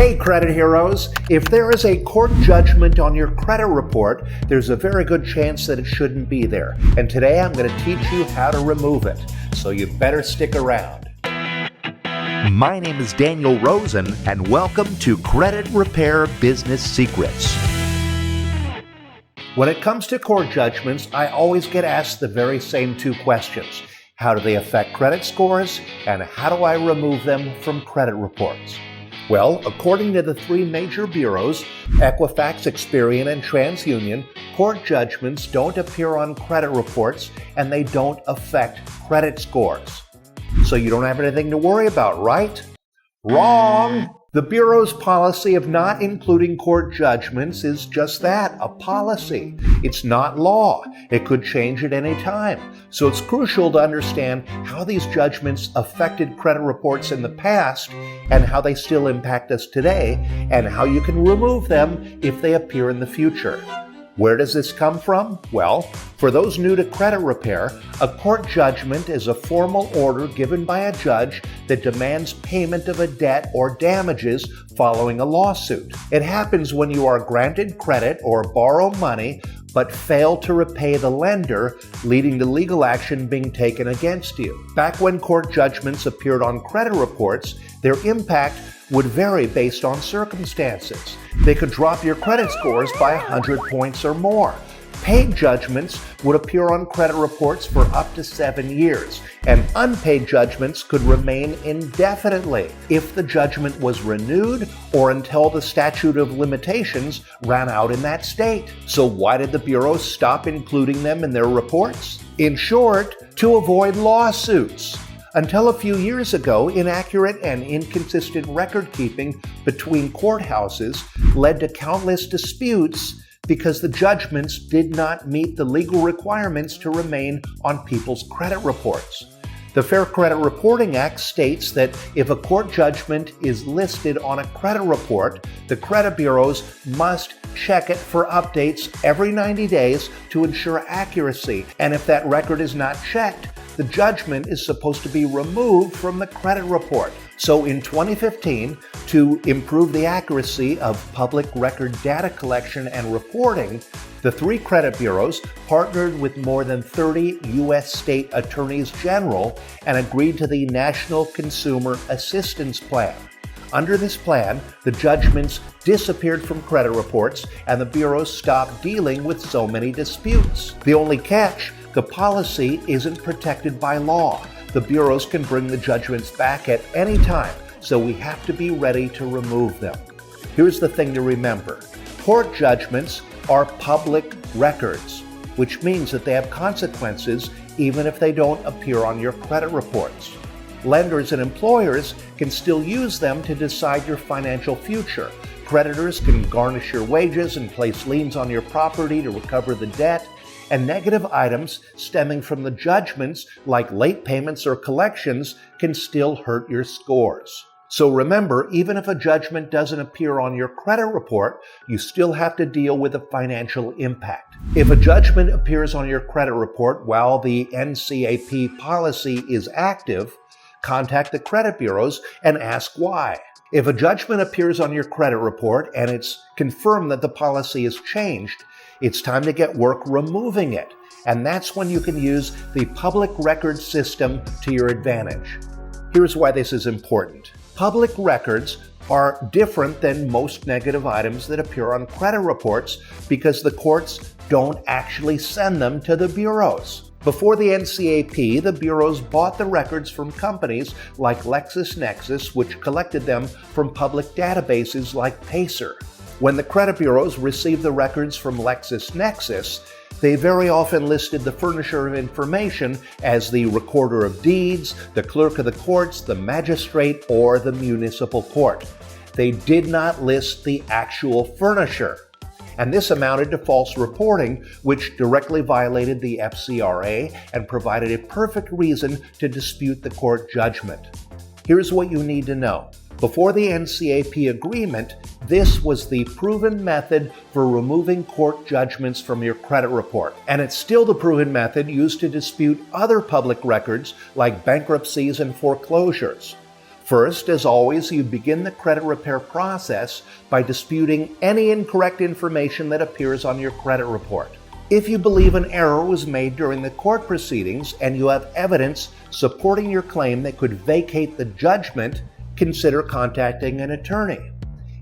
Hey credit heroes, if there is a court judgment on your credit report, there's a very good chance that it shouldn't be there. And today I'm going to teach you how to remove it, so you better stick around. My name is Daniel Rosen, and welcome to Credit Repair Business Secrets. When it comes to court judgments, I always get asked the very same two questions. How do they affect credit scores, and how do I remove them from credit reports? Well, according to the three major bureaus, Equifax, Experian, and TransUnion, court judgments don't appear on credit reports and they don't affect credit scores. So you don't have anything to worry about, right? Wrong! The Bureau's policy of not including court judgments is just that, a policy. It's not law. It could change at any time. So it's crucial to understand how these judgments affected credit reports in the past and how they still impact us today and how you can remove them if they appear in the future. Where does this come from? Well, for those new to credit repair, a court judgment is a formal order given by a judge that demands payment of a debt or damages following a lawsuit. It happens when you are granted credit or borrow money but fail to repay the lender, leading to legal action being taken against you. Back when court judgments appeared on credit reports, their impact would vary based on circumstances. They could drop your credit scores by 100 points or more. Paid judgments would appear on credit reports for up to 7 years, and unpaid judgments could remain indefinitely if the judgment was renewed or until the statute of limitations ran out in that state. So why did the Bureau stop including them in their reports? In short, to avoid lawsuits. Until a few years ago, inaccurate and inconsistent record keeping between courthouses led to countless disputes because the judgments did not meet the legal requirements to remain on people's credit reports. The Fair Credit Reporting Act states that if a court judgment is listed on a credit report, the credit bureaus must check it for updates every 90 days to ensure accuracy. And if that record is not checked, the judgment is supposed to be removed from the credit report. So in 2015, to improve the accuracy of public record data collection and reporting, the three credit bureaus partnered with more than 30 U.S. state attorneys general and agreed to the National Consumer Assistance Plan. Under this plan, the judgments disappeared from credit reports and the bureaus stopped dealing with so many disputes. The only catch: the policy isn't protected by law. The bureaus can bring the judgments back at any time, so we have to be ready to remove them. Here's the thing to remember. Court judgments are public records, which means that they have consequences even if they don't appear on your credit reports. Lenders and employers can still use them to decide your financial future. Creditors can garnish your wages and place liens on your property to recover the debt. And negative items stemming from the judgments, like late payments or collections, can still hurt your scores. So remember, even if a judgment doesn't appear on your credit report, you still have to deal with the financial impact. If a judgment appears on your credit report while the NCAP policy is active, contact the credit bureaus and ask why. If a judgment appears on your credit report and it's confirmed that the policy has changed, it's time to get work removing it. And that's when you can use the public record system to your advantage. Here's why this is important. Public records are different than most negative items that appear on credit reports because the courts don't actually send them to the bureaus. Before the NCAP, the bureaus bought the records from companies like LexisNexis, which collected them from public databases like Pacer. When the credit bureaus received the records from LexisNexis, they very often listed the furnisher of information as the recorder of deeds, the clerk of the courts, the magistrate, or the municipal court. They did not list the actual furnisher. And this amounted to false reporting, which directly violated the FCRA and provided a perfect reason to dispute the court judgment. Here's what you need to know. Before the NCAP agreement, this was the proven method for removing court judgments from your credit report. And it's still the proven method used to dispute other public records like bankruptcies and foreclosures. First, as always, you begin the credit repair process by disputing any incorrect information that appears on your credit report. If you believe an error was made during the court proceedings and you have evidence supporting your claim that could vacate the judgment, consider contacting an attorney.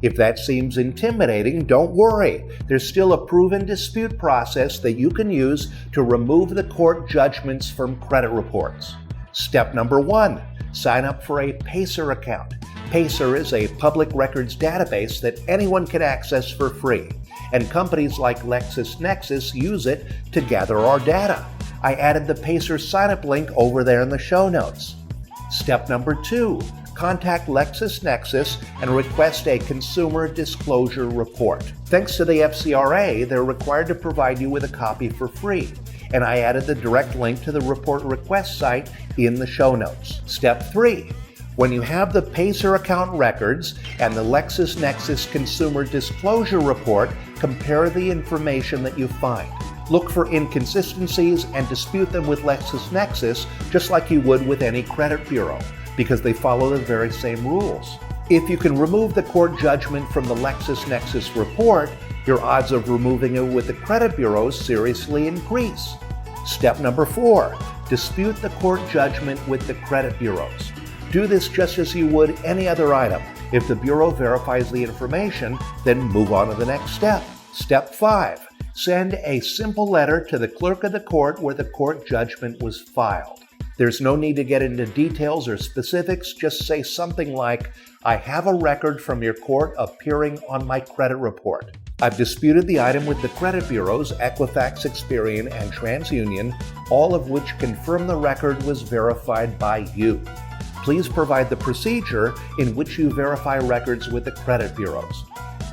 If that seems intimidating, don't worry. There's still a proven dispute process that you can use to remove the court judgments from credit reports. Step number 1, sign up for a PACER account. PACER is a public records database that anyone can access for free, and companies like LexisNexis use it to gather our data. I added the PACER sign-up link over there in the show notes. Step number 2, contact LexisNexis and request a consumer disclosure report. Thanks to the FCRA, they're required to provide you with a copy for free, and I added the direct link to the report request site in the show notes. Step 3, when you have the PACER account records and the LexisNexis consumer disclosure report, compare the information that you find. Look for inconsistencies and dispute them with LexisNexis just like you would with any credit bureau, because they follow the very same rules. If you can remove the court judgment from the LexisNexis report, your odds of removing it with the credit bureaus seriously increase. Step number 4, dispute the court judgment with the credit bureaus. Do this just as you would any other item. If the bureau verifies the information, then move on to the next step. Step 5, send a simple letter to the clerk of the court where the court judgment was filed. There's no need to get into details or specifics, just say something like, I have a record from your court appearing on my credit report. I've disputed the item with the credit bureaus, Equifax, Experian, and TransUnion, all of which confirm the record was verified by you. Please provide the procedure in which you verify records with the credit bureaus.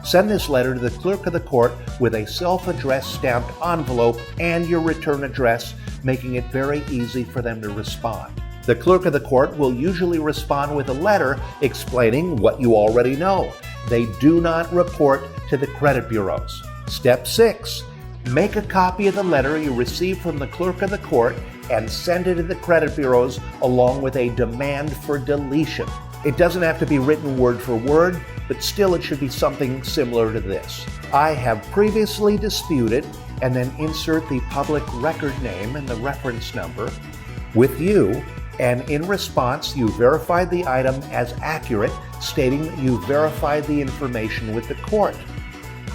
Send this letter to the clerk of the court with a self-addressed stamped envelope and your return address, making it very easy for them to respond. The clerk of the court will usually respond with a letter explaining what you already know. They do not report to the credit bureaus. Step 6, make a copy of the letter you received from the clerk of the court and send it to the credit bureaus along with a demand for deletion. It doesn't have to be written word for word, but still it should be something similar to this. I have previously disputed, and then insert the public record name and the reference number with you, and in response you verified the item as accurate, stating that you verified the information with the court.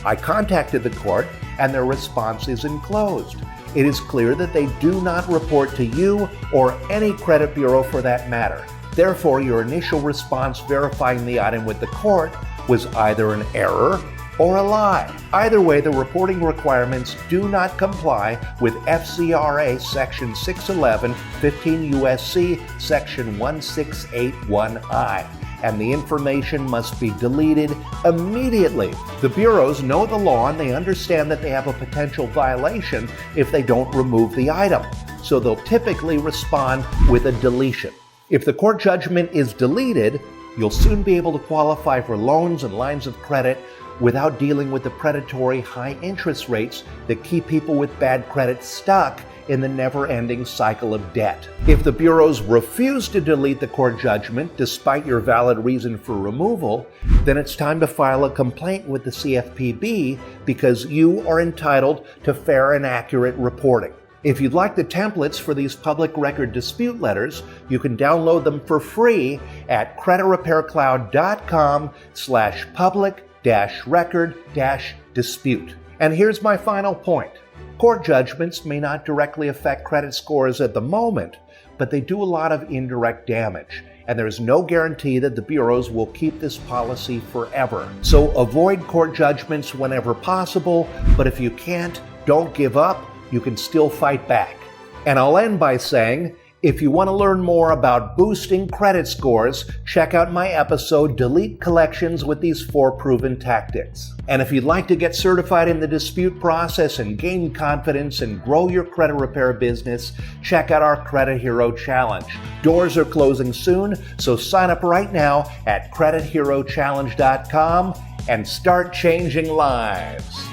I contacted the court and their response is enclosed. It is clear that they do not report to you or any credit bureau for that matter. Therefore, your initial response verifying the item with the court was either an error or a lie. Either way, the reporting requirements do not comply with FCRA Section 611, 15 U.S.C. Section 1681I, and the information must be deleted immediately. The bureaus know the law and they understand that they have a potential violation if they don't remove the item, so they'll typically respond with a deletion. If the court judgment is deleted, you'll soon be able to qualify for loans and lines of credit without dealing with the predatory high interest rates that keep people with bad credit stuck in the never-ending cycle of debt. If the bureaus refuse to delete the court judgment despite your valid reason for removal, then it's time to file a complaint with the CFPB because you are entitled to fair and accurate reporting. If you'd like the templates for these public record dispute letters, you can download them for free at creditrepaircloud.com/public-record-dispute. And here's my final point. Court judgments may not directly affect credit scores at the moment, but they do a lot of indirect damage, and there's no guarantee that the bureaus will keep this policy forever. So avoid court judgments whenever possible, but if you can't, don't give up. You can still fight back. And I'll end by saying, if you want to learn more about boosting credit scores, check out my episode, Delete Collections with These 4 Proven Tactics. And if you'd like to get certified in the dispute process and gain confidence and grow your credit repair business, check out our Credit Hero Challenge. Doors are closing soon, so sign up right now at creditherochallenge.com and start changing lives.